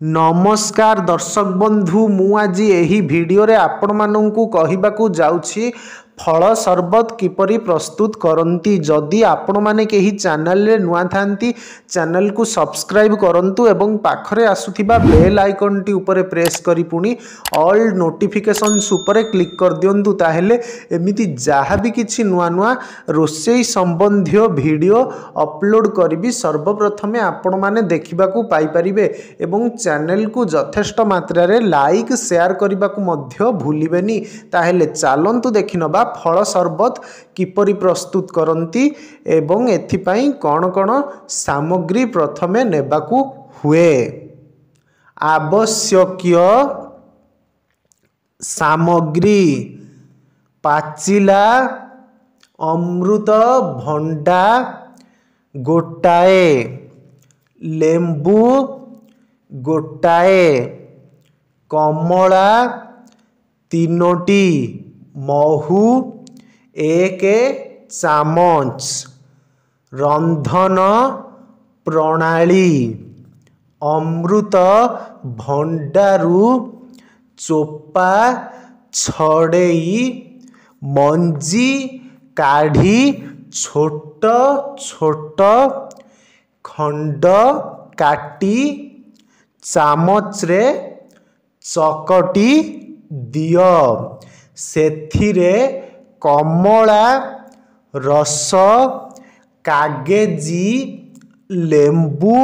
नमस्कार दर्शक बंधु मु आज यही वीडियो रे आपण माननकु कहिबाकू जाउछि फल सरबत किपरि प्रस्तुत करंती। जदि आपण माने केही चैनल रे नुआ थांती चैनल को सब्सक्राइब करंतु एवं पाखरे आसुथिबा बेल आइकन टी ऊपर प्रेस करी पुनी ऑल नोटिफिकेशंस ऊपर क्लिक कर दियंतु। ताहेले एमिति जहाँ भी किछि नुआ नुआ रोषेई संबंधी वीडियो अपलोड करी सर्वप्रथमे आपण माने देखिबाकू पाई परिबे एवं चैनल को यथेष्ट मात्रा रे लाइक शेयर करने को भूलिबेनी। ताहेले चलंतु देखिनबा फल सरबत किपरि प्रस्तुत करंती एवं एथिपाई कौन कौन सामग्री प्रथमे नेबाकू हुए। आवश्यक सामग्री पाचिला अमृत भंडा गोटाए, लेंबू गोटाए, कमला तीनोटी, महू 1 चामच। रंधन प्रणाली अमृत भंडारू चोपा छड़ेई मंजी काढ़ी छोट छोट खंड काटी चामच रे चकटी दियो। सेथिरे कमला रस कागजी लेंबू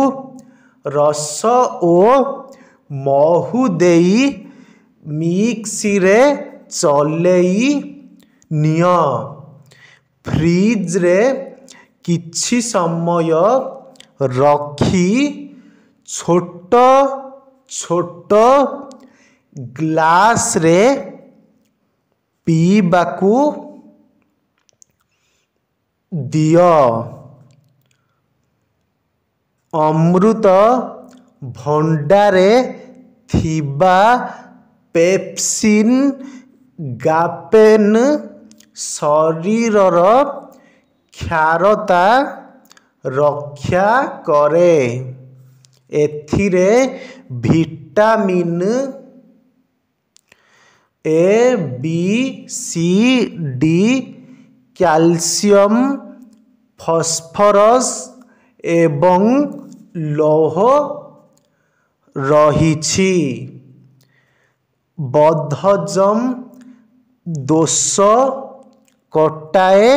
रस ओ महू देई मिक्सी रे चलेई नियो। फ्रिज रे किछि समय रखी छोट छोट ग्लास रे पीबाकू दियो। अमृत भंडारे थिबा पेप्सिन गापेन शरीरर क्षारता रक्षा करे। एथिरे vitamin A B C D calcium phosphorus एवं लौह रहिछि। बद्धजम दोष कटाए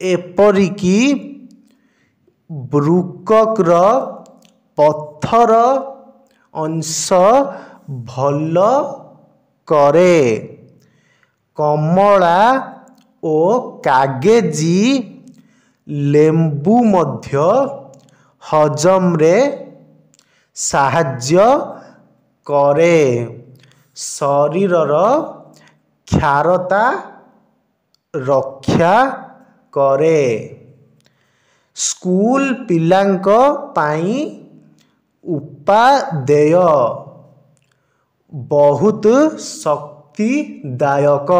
एपरिकी वृक्कर पत्थर अंश भल करे। कमला ओ कागजी लेंबू मध्य हजम रे साहाय्य करे। शरीरर क्षारता रक्षा करे। स्कूल पिलांक पाई उपादेय बहुत शक्तिदायक।